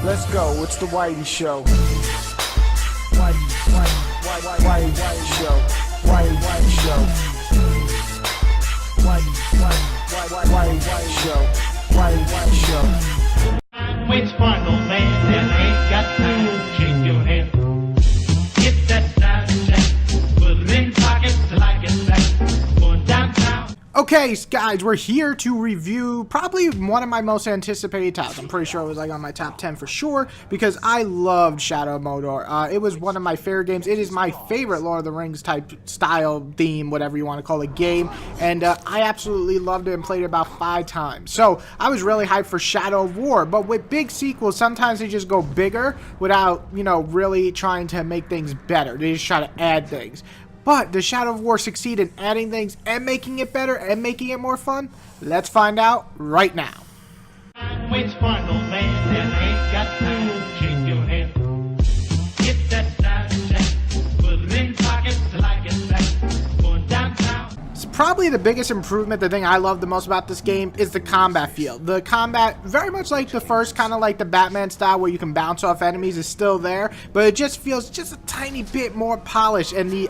Let's go. It's the Whitey Show. Whitey Show. Whitey Show. Whitey Show. Whitey Show. Waits for no man and ain't got time to shake your hand. Get that side check, put it in pockets till I get back. Going downtown. Okay, guys, we're here to review probably one of my most anticipated titles. I'm pretty sure it was like on my top 10 for sure, because I loved Shadow of Mordor. It was one of my favorite games. It is my favorite Lord of the Rings type style, theme, whatever you want to call it, game. And I absolutely loved it and played it about 5 times. So I was really hyped for Shadow of War. But with big sequels, sometimes they just go bigger without, you know, really trying to make things better. They just try to add things. But does Shadow of War succeed in adding things and making it better and making it more fun? Let's find out right now. Waits for no man and ain't got time to shake your hand. Get that side check, put it in pockets till I get back. Going downtown. Probably the biggest improvement, the thing I love the most about this game, is the combat feel. The combat, very much like the first, kind of like the Batman style where you can bounce off enemies, is still there, but it just feels just a tiny bit more polished, and the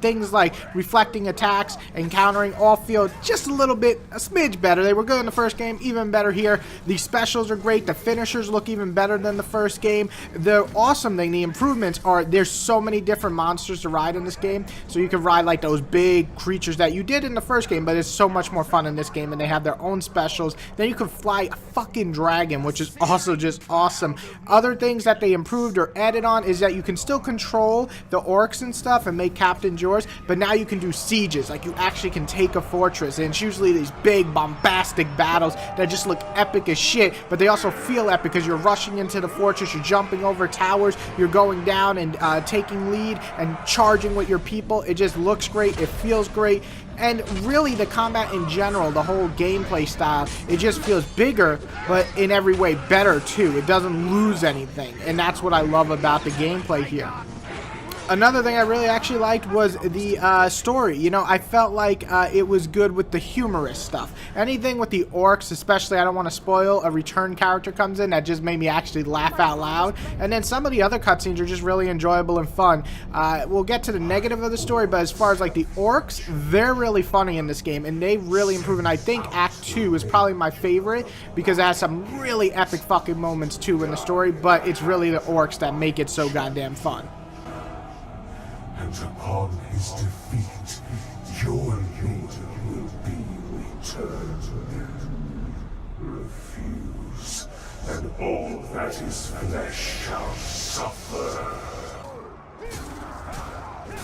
things like reflecting attacks and countering all feel just a little bit, a smidge better. They were good in the first game, even better here. The specials are great, the finishers look even better than the first game. The awesome thing, the improvements are, there's so many different monsters to ride in this game, so you can ride like those big creatures that you did in the first game, but it's so much more fun in this game, and they have their own specials. Then you can fly a fucking dragon, which is also just awesome. Other things that they improved or added on is that you can still control the orcs and stuff and make captains yours, but now you can do sieges. Like, you actually can take a fortress, and it's usually these big bombastic battles that just look epic as shit, but they also feel epic because you're rushing into the fortress, you're jumping over towers, you're going down and taking lead and charging with your people. It just looks great, it feels great. And really, the combat in general, the whole gameplay style, it just feels bigger, but in every way better too. It doesn't lose anything, and that's what I love about the gameplay here. Another thing I really actually liked was the story. You know, I felt like it was good with the humorous stuff. Anything with the orcs, especially, I don't want to spoil, a return character comes in that just made me actually laugh out loud. And then some of the other cutscenes are just really enjoyable and fun. We'll get to the negative of the story, but as far as like the orcs, they're really funny in this game, and they've really improved. And I think Act 2 is probably my favorite because it has some really epic fucking moments too in the story, but it's really the orcs that make it so goddamn fun. And upon his defeat, your leader will be returned. Refuse, and all that is flesh shall suffer.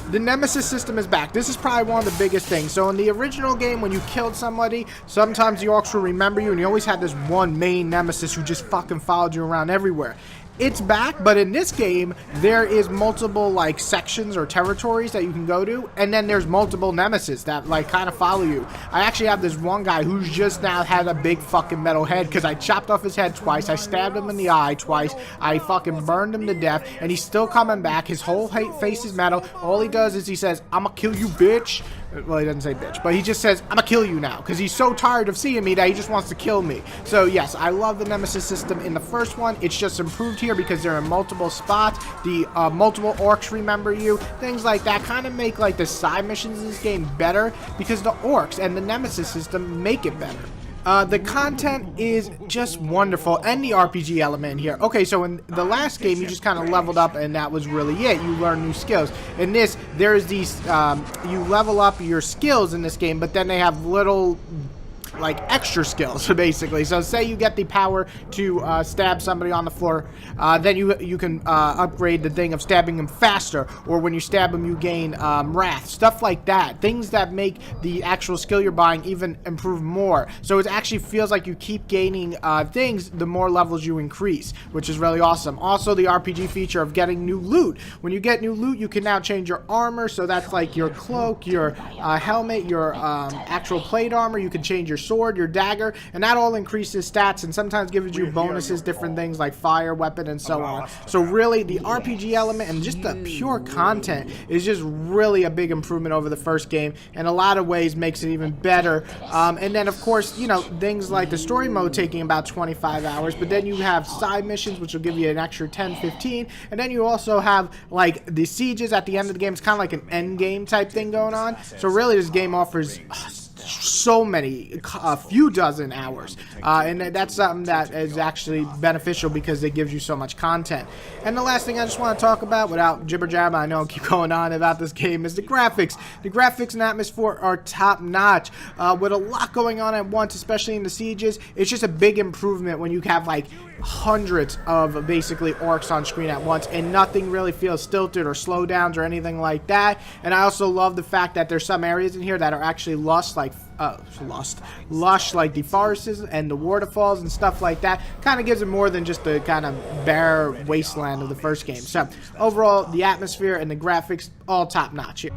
The Nemesis System is back. This is probably one of the biggest things. So in the original game, when you killed somebody, sometimes the orcs will remember you, and you always had this one main Nemesis who just fucking followed you around everywhere. It's back, but in this game, there is multiple, like, sections or territories that you can go to, and then there's multiple nemesis that, like, kind of follow you. I actually have this one guy who's just now had a big fucking metal head, because I chopped off his head twice, I stabbed him in the eye twice, I fucking burned him to death, and he's still coming back. His whole face is metal. All he does is he says, "I'ma kill you, bitch." Well, he doesn't say bitch, but he just says, "I'ma kill you now," because he's so tired of seeing me that he just wants to kill me. So yes, I love the Nemesis system in the first one. It's just improved here because they're in multiple spots. The multiple orcs remember you. Things like that kind of make like the side missions in this game better because the orcs and the Nemesis system make it better. The content is just wonderful, and the RPG element here. Okay, so in the last game, you just kind of leveled up, and that was really it. You learn new skills. In this, there's these, you level up your skills in this game, but then they have little, like, extra skills, basically. So say you get the power to stab somebody on the floor, then you can upgrade the thing of stabbing them faster, or when you stab them you gain wrath, stuff like that. Things that make the actual skill you're buying even improve more. So it actually feels like you keep gaining things the more levels you increase, which is really awesome. Also, the RPG feature of getting new loot. When you get new loot, you can now change your armor, so that's like your cloak, your helmet, your actual plate armor. You can change your sword, your dagger, and that all increases stats and sometimes gives you bonuses, different things like fire, weapon, and so on. So really, the RPG element and just the pure content is just really a big improvement over the first game, and a lot of ways makes it even better. And then, of course, you know, things like the story mode taking about 25 hours, but then you have side missions, which will give you an extra 10, 15, and then you also have, like, the sieges at the end of the game. It's kind of like an end game type thing going on. So really, this game offers so many, a few dozen hours, and that's something that is actually beneficial because it gives you so much content. And the last thing I just want to talk about, without jibber jabber, I know I keep going on about this game, is the graphics. The graphics in Atmosphere are top notch, with a lot going on at once, especially in the sieges. It's just a big improvement when you have like hundreds of basically orcs on screen at once, and nothing really feels stilted or slowdowns or anything like that. And I also love the fact that there's some areas in here that are actually lush, like the forests and the waterfalls and stuff like that. Kind of gives it more than just the kind of bare wasteland of the first game. So overall, the atmosphere and the graphics, all top notch here.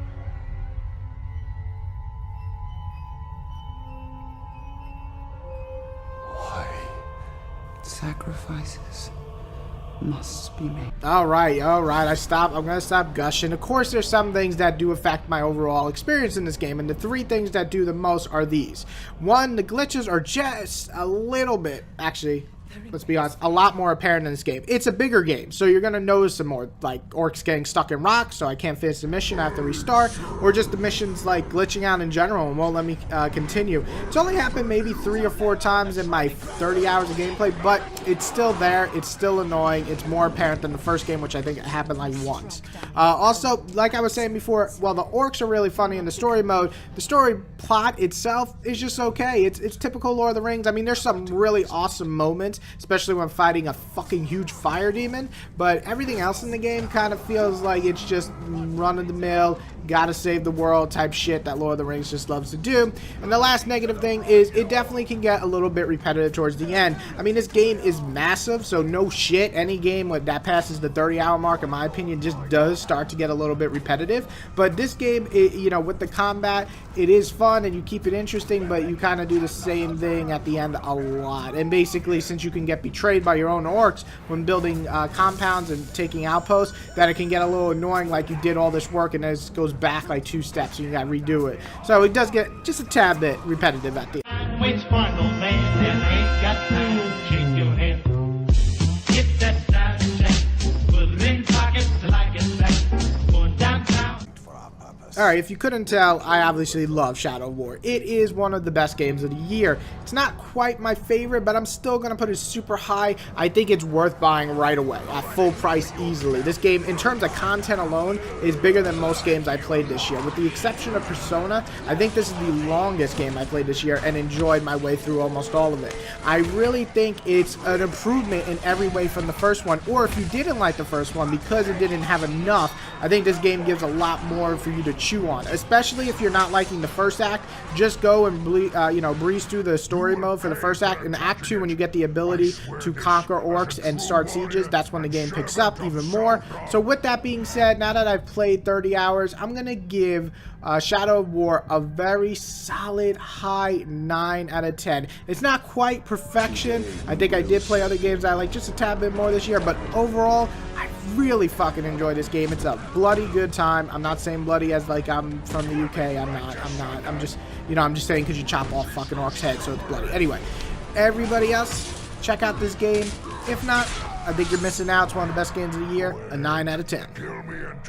Sacrifices must be made. All right, I'm gonna stop gushing. Of course, there's some things that do affect my overall experience in this game, and the three things that do the most are these. One, the glitches are just a little bit, actually, let's be honest, a lot more apparent in this game. It's a bigger game, so you're gonna notice some more, like orcs getting stuck in rocks, so I can't finish the mission, I have to restart, or just the missions like glitching out in general and won't let me continue. It's only happened maybe 3 or 4 times in my 30 hours of gameplay, but it's still there, it's still annoying, it's more apparent than the first game, which I think happened like once. Also, like I was saying before, while the orcs are really funny in the story mode, the story plot itself is just okay. It's typical Lord of the Rings. I mean, there's some really awesome moments, especially when fighting a fucking huge fire demon, but everything else in the game kind of feels like it's just run-of-the-mill, gotta save the world type shit that Lord of the Rings just loves to do. And the last negative thing is it definitely can get a little bit repetitive towards the end. I mean, this game is massive, so no shit, any game that passes the 30-hour mark, in my opinion, just does start to get a little bit repetitive. But this game, you know, with the combat, it is fun and you keep it interesting, but you kind of do the same thing at the end a lot. And basically, since you can get betrayed by your own orcs when building compounds and taking outposts, that it can get a little annoying, like you did all this work and then it goes back like 2 steps and you gotta redo it. So it does get just a tad bit repetitive at the end. Waits for no man and ain't got time to shake your head. Get that side check, put it in pockets like it's back. Going downtown. Alright, if you couldn't tell, I obviously love Shadow of War. It is one of the best games of the year. It's not quite my favorite, but I'm still going to put it super high. I think it's worth buying right away, at full price easily. This game, in terms of content alone, is bigger than most games I played this year. With the exception of Persona, I think this is the longest game I played this year and enjoyed my way through almost all of it. I really think it's an improvement in every way from the first one, or if you didn't like the first one because it didn't have enough, I think this game gives a lot more for you to chew on, especially if you're not liking the first act. Just go and breeze through the story mode for the first act. In Act 2, when you get the ability to conquer orcs and start sieges, that's when the game picks up even more. So with that being said, now that I've played 30 hours, I'm gonna give Shadow of War a very solid high 9 out of 10. It's not quite perfection. I think I did play other games I like just a tad bit more this year, but overall, I really fucking enjoy this game. It's a bloody good time. I'm not saying bloody as like I'm from the UK. I'm not. I'm just, I'm just saying because you chop off fucking orcs' heads, so it's bloody. Anyway, everybody else, check out this game. If not, I think you're missing out. It's one of the best games of the year. A 9 out of 10. Kill me and